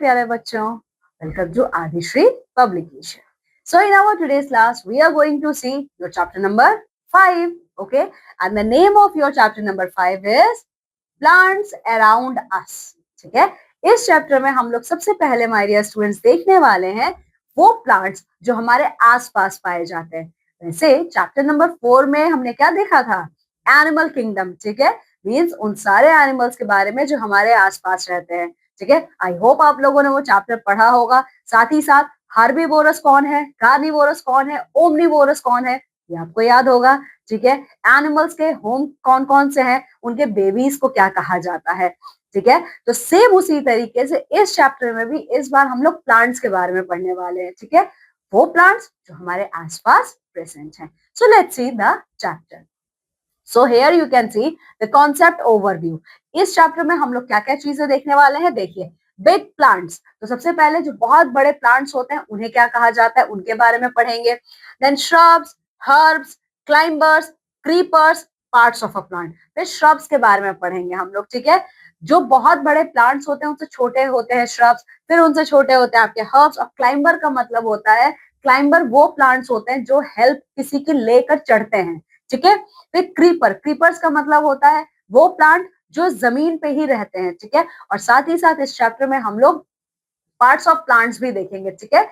प्यारे बच्चों, welcome to Adishri Publication. So in our today's class, we are going to see your chapter number 5, okay? And the name of your chapter number 5 is Plants Around Us, ठीक है? इस chapter में हम लोग सबसे पहले माय डियर स्टूडेंट्स देखने वाले हैं वो प्लांट्स जो हमारे आसपास पाए जाते हैं। वैसे चैप्टर नंबर 4 में हमने क्या देखा था? एनिमल किंगडम, ठीक है? मीन्स उन सारे एनिमल्स के बारे में जो हमारे आसपास रहते हैं, ठीक है? आई होप आप लोगों ने वो चैप्टर पढ़ा होगा। साथ ही साथ हार्बीवोरस कौन है, कार्निवोरस कौन है, ओमनीवोरस कौन है, ये आपको याद होगा, ठीक है? एनिमल्स के होम कौन कौन से हैं, उनके बेबीज को क्या कहा जाता है, ठीक है? तो सेम उसी तरीके से इस चैप्टर में भी इस बार हम लोग प्लांट्स के बारे में पढ़ने वाले हैं, ठीक है? वो प्लांट्स जो हमारे आसपास प्रेजेंट हैं। So let's see the chapter. So here you can see the concept overview. इस चैप्टर में हम लोग क्या क्या चीजें देखने वाले हैं, देखिए बिग प्लांट्स। तो सबसे पहले जो बहुत बड़े प्लांट्स होते हैं उन्हें क्या कहा जाता है, उनके बारे में पढ़ेंगे। Then shrubs, herbs, climbers, creepers, parts of a plant. फिर श्रब्स के बारे में पढ़ेंगे हम लोग, ठीक है? जो बहुत बड़े प्लांट्स होते हैं उनसे छोटे होते हैं श्रब्स, फिर उनसे छोटे होते हैं आपके हर्ब्स। और क्लाइंबर का मतलब होता है, क्लाइंबर वो प्लांट्स होते हैं जो हेल्प किसी की लेकर चढ़ते हैं, ठीक है? फिर क्रीपर, क्रीपर्स का मतलब होता है वो प्लांट जो जमीन पे ही रहते हैं, ठीक है? और साथ ही साथ इस चैप्टर में हम लोग पार्ट्स ऑफ प्लांट्स भी देखेंगे, ठीक है?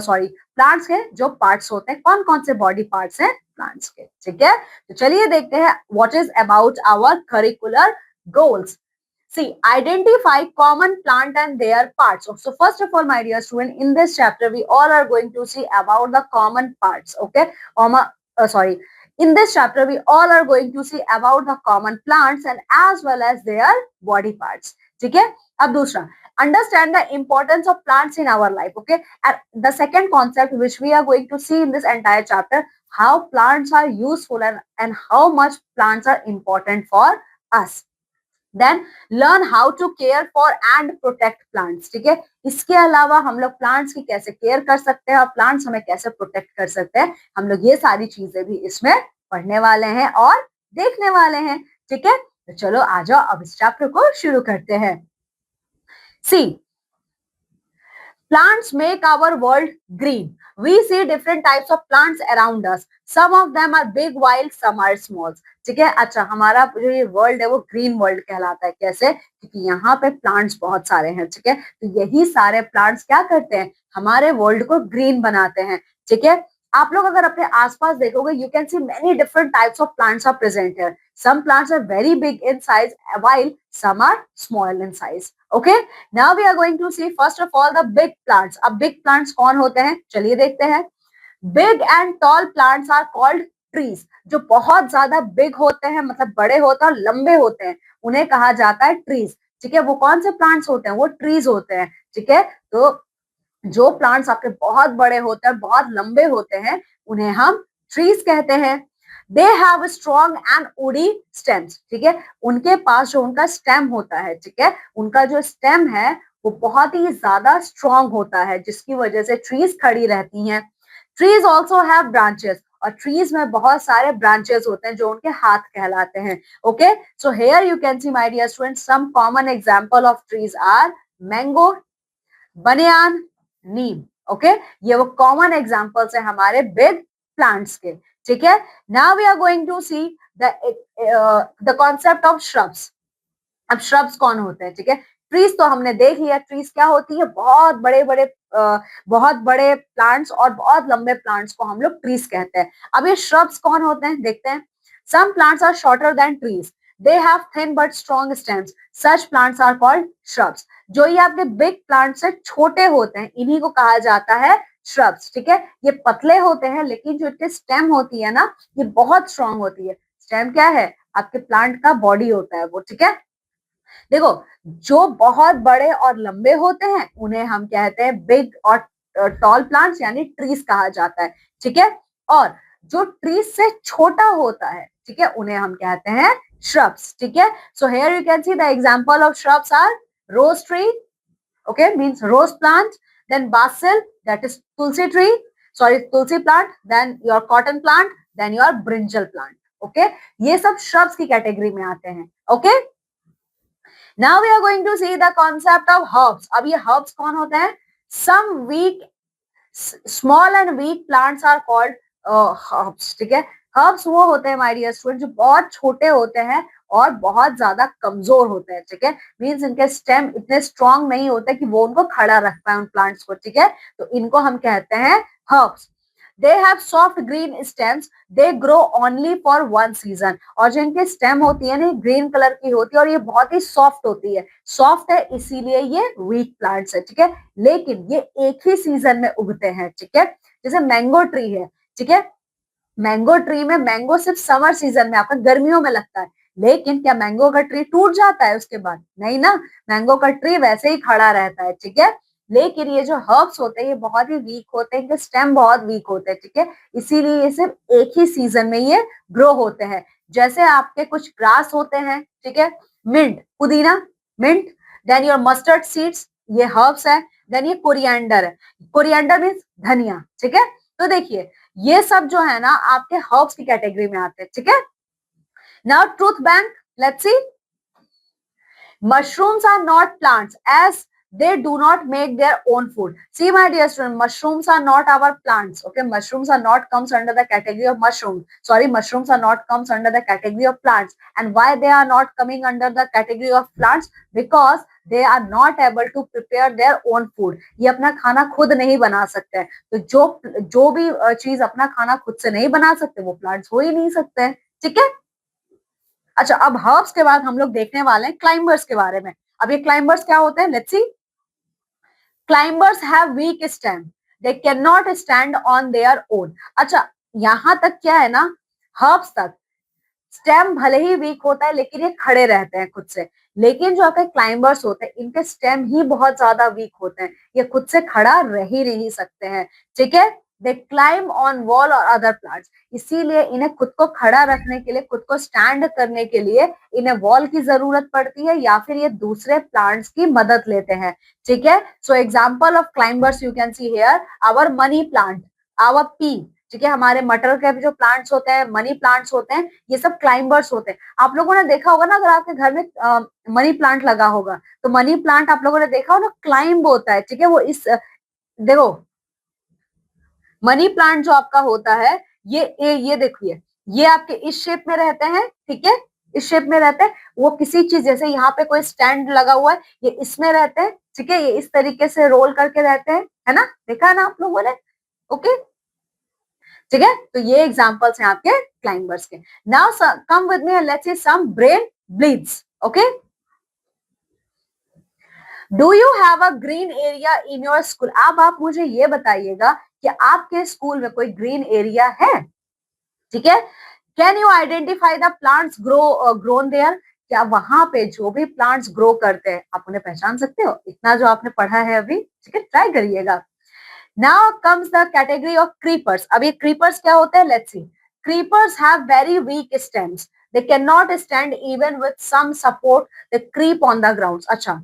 सॉरी, प्लांट्स के जो पार्ट्स होते हैं, कौन कौन से बॉडी पार्ट्स हैं प्लांट्स के, ठीक है? तो चलिए देखते हैं what is about our curricular goals. See, identify common plant and their parts. So first of all, my dear student, in this chapter, we all are going to see about the common parts. Okay? Sorry. In this chapter, we all are going to see about the common plants and as well as their body parts. ठीक है? अब दूसरा, understand the importance of plants in our life. Okay? And the second concept which we are going to see in this entire chapter, how plants are useful and how much plants are important for us. Then learn how to care for and protect plants, ठीक है? इसके अलावा हम लोग plants की कैसे care कर सकते हैं और प्लांट्स हमें कैसे प्रोटेक्ट कर सकते हैं, हम लोग ये सारी चीजें भी इसमें पढ़ने वाले हैं और देखने वाले हैं, ठीक है? तो चलो आ जाओ, अब इस चैप्टर को शुरू करते हैं। सी, plants make our world green. We see different types of plants around us. Some of them are big while some are small. ठीक है? अच्छा, हमारा जो ये वर्ल्ड है वो ग्रीन वर्ल्ड कहलाता है। कैसे? क्योंकि यहाँ पे प्लांट्स बहुत सारे हैं, ठीक है? तो यही सारे प्लांट्स क्या करते हैं, हमारे वर्ल्ड को ग्रीन बनाते हैं, ठीक है? आप लोग अगर अपने आसपास देखोगे, you can see many different types of plants are present here. Some plants are very big in size while some are small in size. Okay? Now we are going to see first of all the big plants. अब big plants कौन होते हैं, चलिए देखते हैं। Big and tall plants are called trees. जो बहुत ज्यादा big होते हैं, मतलब बड़े होते हैं और लंबे होते हैं, उन्हें कहा जाता है trees. ठीक है? वो कौन से plants होते हैं, वो trees होते हैं, ठीक है? तो जो प्लांट्स आपके बहुत बड़े होते हैं, बहुत लंबे होते हैं, उन्हें हम ट्रीज कहते हैं। They have strong and woody stems, ठीक है? उनके पास जो उनका स्टेम होता है, ठीक है, उनका जो स्टेम है वो बहुत ही ज्यादा स्ट्रॉन्ग होता है, जिसकी वजह से ट्रीज खड़ी रहती हैं। ट्रीज ऑल्सो हैव ब्रांचेस, और ट्रीज में बहुत सारे ब्रांचेस होते हैं जो उनके हाथ कहलाते हैं। Okay, so here you can see my dear students some common example of trees are mango, banyan, neem. Okay, ये वो कॉमन एग्जांपल्स है हमारे बिग प्लांट्स के, ठीक है? Now we are going to see the concept of shrubs. अब shrubs कौन होते हैं, ठीक है? ट्रीज तो हमने देख लिया, ट्रीज क्या होती है, बहुत बड़े बड़े बहुत बड़े प्लांट्स और बहुत लंबे प्लांट्स को हम लोग ट्रीज कहते हैं। अब ये श्रब्स कौन होते हैं, देखते हैं। Some plants are shorter than trees, they have thin but strong stems, such plants are called shrubs. जो ये आपके बिग प्लांट से छोटे होते हैं, इन्हीं को कहा जाता है श्रब्स, ठीक है? ये पतले होते हैं, लेकिन जो इनके स्टेम होती है ना, ये बहुत स्ट्रॉन्ग होती है। स्टेम क्या है, आपके प्लांट का बॉडी होता है वो, ठीक है? देखो, जो बहुत बड़े और लंबे होते हैं उन्हें हम कहते हैं बिग और टॉल प्लांट्स, यानी ट्रीज कहा जाता है, ठीक है? और जो ट्रीज से छोटा होता है, ठीक है, उन्हें हम कहते हैं श्रब्स, ठीक है? So here you can see the example of shrubs are rose tree, okay, means rose plant, then basil, that is tulsi tree, sorry, tulsi plant, then your cotton plant, then your brinjal plant. Okay, ये सब shrubs की category में आते हैं। Okay, now we are going to see the concept of herbs. अब ये herbs कौन होते हैं? Some weak small and weak plants are called herbs. ठीक है, हर्ब्स वो होते हैं माय डियर स्टूडेंट जो बहुत छोटे होते हैं और बहुत ज्यादा कमजोर होते हैं. ठीक है, मीन्स इनके स्टेम इतने स्ट्रांग नहीं होते कि वो उनको खड़ा रख पाए उन प्लांट्स को. ठीक है, तो इनको हम कहते हैं herbs. They have soft green stems, they grow only for one season. और जो इनके स्टेम होती है ना ग्रीन कलर की होती है और ये बहुत ही सॉफ्ट होती है. सॉफ्ट है इसीलिए ये वीक प्लांट्स है. ठीक है, लेकिन ये एक ही सीजन में उगते हैं. ठीक है, जैसे मैंगो ट्री है. ठीक है, मैंगो ट्री में मैंगो सिर्फ समर सीजन में आपका गर्मियों में लगता है. लेकिन क्या मैंगो का ट्री टूट जाता है उसके बाद? नहीं ना, मैंगो का ट्री वैसे ही खड़ा रहता है. ठीक है, लेकिन ये जो हर्ब्स होते हैं ये बहुत ही वीक होते हैं, इनके स्टेम बहुत वीक होते हैं. ठीक है, इसीलिए ये सिर्फ एक ही सीजन में ये ग्रो होते हैं. जैसे आपके कुछ ग्रास होते हैं. ठीक है, मिंट, पुदीना, mint. Then your mustard seeds, ये हर्ब्स है. देन ये कोरिएंडर है. कोरिएंडर मीन्स धनिया. ठीक है, तो देखिए ये सब जो है ना आपके हर्ब्स की कैटेगरी में आते हैं. ठीक है, now truth bank, let's see. Mushrooms are not plants as they do not make their own food. See my dear student, mushrooms are not our plants. Okay, mushrooms are not comes under the category of mushrooms. Sorry, mushrooms are not comes under the category of plants. And why they are not coming under the category of plants? Because they are not able to prepare their own food. ये अपना खाना खुद नहीं बना सकते हैं. तो जो भी चीज अपना खाना खुद से नहीं बना सकते वो प्लांट्स हो ही नहीं सकते हैं. ठीक है, अच्छा अब हर्ब्स के बाद हम लोग देखने वाले हैं क्लाइंबर्स के बारे में. अब ये क्लाइंबर्स क्या होते हैं? Let's see. Climbers have week stem, they can not stand on their own. अच्छा, यहां तक क्या है ना, हर्ब्स तक स्टेम भले ही वीक होता है लेकिन ये खड़े रहते हैं खुद से. लेकिन जो आपके क्लाइंबर्स होते हैं इनके स्टेम ही बहुत ज्यादा वीक होते हैं, ये खुद से खड़ा रह ही नहीं सकते हैं. ठीक है, दे क्लाइम ऑन वॉल और अदर प्लांट्स. इसीलिए इन्हें खुद को खड़ा रखने के लिए, खुद को स्टैंड करने के लिए इन्हें वॉल की जरूरत पड़ती है या फिर ये दूसरे प्लांट्स की मदद लेते हैं. ठीक है, so example of climbers you can see here our money plant, our pea. ठीक है, हमारे मटर के जो प्लांट्स होते हैं, मनी प्लांट्स होते हैं, ये सब क्लाइंबर्स होते हैं. आप लोगों ने देखा होगा ना, अगर आपके घर में मनी प्लांट लगा होगा तो मनी प्लांट आप लोगों ने देखा होगा ना क्लाइंब होता है. ठीक है, वो इस देखो मनी प्लांट जो आपका होता है ये देखिए, ये आपके इस शेप में रहते हैं. ठीक है, इस शेप में रहते हैं. वो किसी चीज जैसे यहाँ पे कोई स्टैंड लगा हुआ है ये इसमें रहते हैं. ठीक है, ये इस तरीके से रोल करके रहते हैं, है ना, देखा है ना आप लोगों ने. ओके, ठीक है, तो ये एग्जांपल्स हैं आपके क्लाइंबर्स के. Now come with me and let's see some brain blitz. Okay, do you have a green area in your school? अब आप मुझे ये बताइएगा कि आपके स्कूल में कोई ग्रीन एरिया है. ठीक है, can you identify the plants grown there? क्या वहां पे जो भी प्लांट्स ग्रो करते हैं आप उन्हें पहचान सकते हो? इतना जो आपने पढ़ा है अभी. ठीक है, ट्राई करिएगा. Now comes the category of creepers. अब ये creepers क्या होते हैं? Let's see. Creepers have very weak stems. They cannot stand even with some support. They creep on the grounds. अच्छा,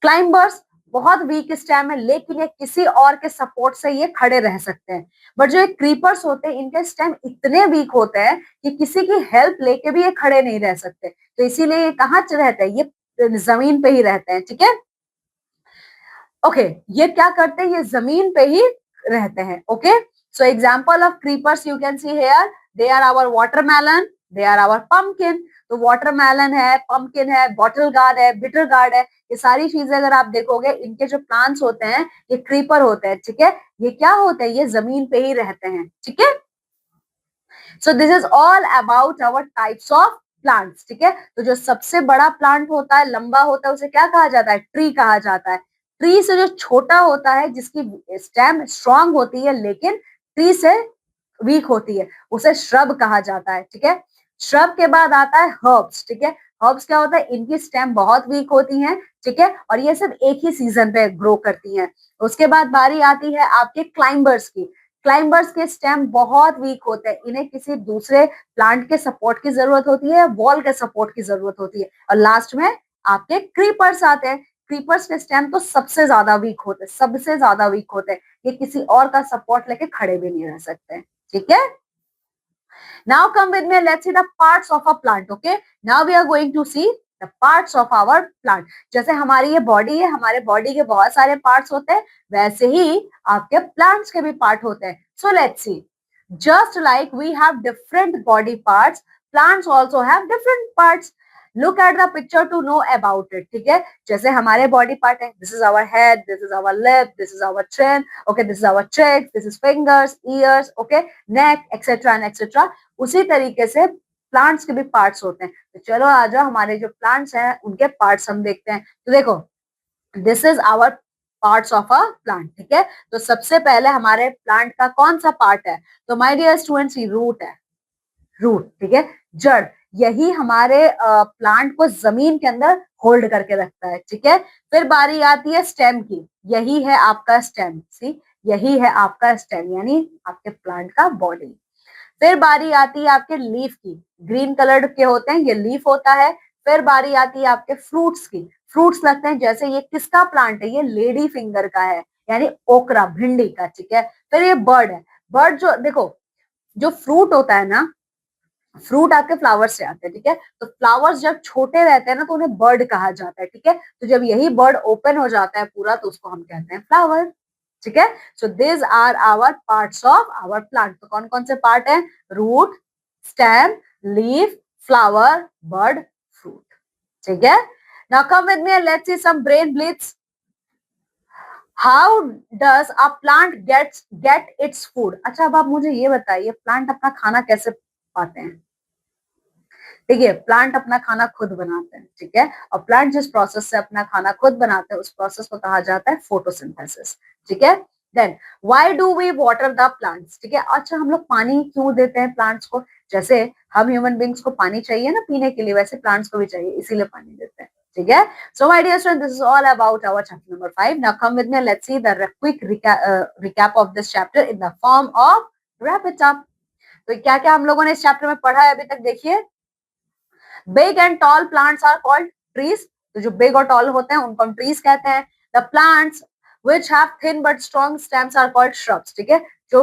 climbers बहुत वीक स्टेम है लेकिन ये किसी और के सपोर्ट से ये खड़े रह सकते हैं. बट जो ये क्रीपर्स होते हैं इनके स्टेम इतने वीक होते हैं कि किसी की हेल्प लेके भी ये खड़े नहीं रह सकते. तो इसीलिए ये कहाँ रहते हैं? ये जमीन पे ही रहते हैं. ठीक है, ओके, ये क्या करते हैं? ये जमीन पे ही रहते हैं. Okay, so example of creepers you can see here, they are our watermelon, they are our pumpkin. तो वाटरमेलन है, पंपकिन है, बॉटल गार्ड है, बिटर गार्ड है, ये सारी चीजें अगर आप देखोगे इनके जो प्लांट्स होते हैं ये क्रीपर होते हैं. ठीक है, ये क्या होते हैं? ये जमीन पे ही रहते हैं. ठीक है, so this is all about our types of plants. ठीक है, तो जो सबसे बड़ा प्लांट होता है, लंबा होता है, उसे क्या कहा जाता है? ट्री कहा जाता है. ट्री से जो छोटा होता है जिसकी स्टेम स्ट्रांग होती है लेकिन ट्री से वीक होती है उसे श्रब कहा जाता है. ठीक है, श्रब के बाद आता है हर्ब्स. ठीक है, हर्ब्स क्या होता है? इनकी स्टेम बहुत वीक होती है. ठीक है, और ये सिर्फ एक ही सीजन पे ग्रो करती हैं. उसके बाद बारी आती है आपके क्लाइंबर्स की. क्लाइंबर्स के स्टेम बहुत वीक होते हैं, इन्हें किसी दूसरे प्लांट के सपोर्ट की जरूरत होती है, वॉल के सपोर्ट की जरूरत होती है. और लास्ट में आपके क्रीपर्स आते हैं. क्रीपर्स के स्टेम तो सबसे ज्यादा वीक होते हैं, सबसे ज्यादा वीक होते हैं, ये किसी और का सपोर्ट लेके खड़े भी नहीं रह सकते. ठीक है, now come with me, let's see the parts of a plant. Okay, now we are going to see the parts of our plant. जैसे हमारी ये बॉडी है, हमारे बॉडी के बहुत सारे पार्ट्स होते हैं, वैसे ही आपके प्लांट्स के भी पार्ट होते हैं। So let's see, just like we have different body parts, plants also have different parts. Look at the picture to know about it. ठीक है, जैसे हमारे बॉडी पार्ट है, this is our head, this is our lip, this is our chin, okay, this is our chest, this is fingers, ears, okay, neck, etcetera and etcetera. उसी तरीके से plants के भी पार्ट्स होते हैं। तो चलो आ जाओ, हमारे जो प्लांट्स हैं उनके पार्ट्स हम देखते हैं। तो देखो, this is our parts of a plant. ठीक है, तो सबसे पहले हमारे प्लांट का कौन सा पार्ट है? तो माय डियर स्टूडेंट्स, रूट है, रूट। ठीक है, जड़, यही हमारे प्लांट को जमीन के अंदर होल्ड करके रखता है। ठीक है, फिर बारी आती है स्टेम की, यही है आपका स्टेम। सी, यही है आपका स्टेम, यानी आपके प्लांट का बॉडी। फिर बारी आती है आपके लीफ की, ग्रीन कलर के होते हैं, ये लीफ होता है। फिर बारी आती है आपके फ्रूट्स की, फ्रूट्स लगते हैं, जैसे ये किसका प्लांट है? ये लेडी फिंगर का है, यानी ओकरा, भिंडी का। ठीक है, फिर ये बर्ड है, बर्ड जो देखो, जो फ्रूट होता है ना, फ्रूट आपके फ्लावर्स से आते हैं। ठीक है, तो फ्लावर्स जब छोटे रहते हैं ना, तो उन्हें बर्ड कहा जाता है। ठीक है, तो जब यही बर्ड ओपन हो जाता है पूरा, तो उसको हम कहते हैं फ्लावर। ठीक है, so this are our parts of our plant. तो कौन कौन से पार्ट है? Root, stem, leaf, flower, bird, fruit. ठीक है, now come with me and let's see some brain blitz. How does a plant get its food? अच्छा, अब आप मुझे ये बताइए, प्लांट अपना खाना कैसे पाते हैं? देखिए, प्लांट अपना खाना खुद बनाते हैं। ठीक है, और प्लांट जिस प्रोसेस से अपना खाना खुद बनाते हैं, उस प्रोसेस को कहा जाता है फोटोसिंथेसिस। ठीक है, then why do we water the plants? ठीक है, अच्छा, हम लोग पानी क्यों देते हैं प्लांट्स को? जैसे हम ह्यूमन बींग्स को पानी चाहिए ना पीने के लिए, वैसे प्लांट्स को भी चाहिए, इसीलिए पानी देते हैं। ठीक है, so my dear student, this is all about our chapter number 5। Now come with me, let's see the quick recap of this chapter in the form of wrap it up. तो क्या क्या हम लोगों ने इस चैप्टर में पढ़ा है अभी तक? देखिए, big and tall plants are called trees. तो जो बिग और टॉल होते हैं उनको हम ट्रीज कहते हैं। The plants which have thin but strong stems are called shrubs। ठीक है, जो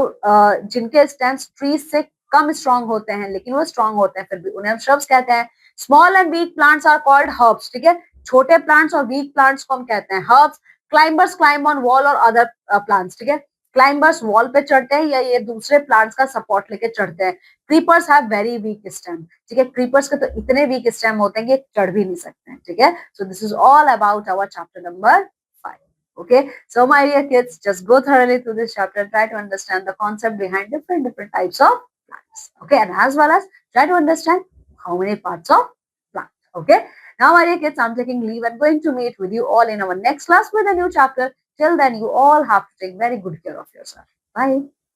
जिनके स्टेम्स ट्रीज से कम स्ट्रॉन्ग होते हैं, लेकिन वो स्ट्रॉन्ग होते हैं, फिर भी उन्हें हम shrubs कहते हैं। Small and weak plants are called herbs। ठीक है, छोटे प्लांट्स और वीक प्लांट्स को हम कहते हैं herbs। Climbers climb on wall और अदर प्लांट्स। ठीक है, क्लाइंबर्स वॉल पे चढ़ते हैं या ये दूसरे प्लांट्स का सपोर्ट लेके चढ़ते हैं। Creepers have very weak stem. ठीक है, क्रीपर्स के तो इतने वीक स्टेम होते हैं कि चढ़ भी नहीं सकते हैं। ठीक है, so this is all about our chapter number 5। Okay, so my dear kids, just go thoroughly through this chapter and try to understand the concept behind different types of plants. Okay, and as well as try to understand how many parts of plant. Okay, now my dear kids, I'm taking leave and going to meet with you all in our next class with a new chapter. Till then, you all have to take very good care of yourself. Bye.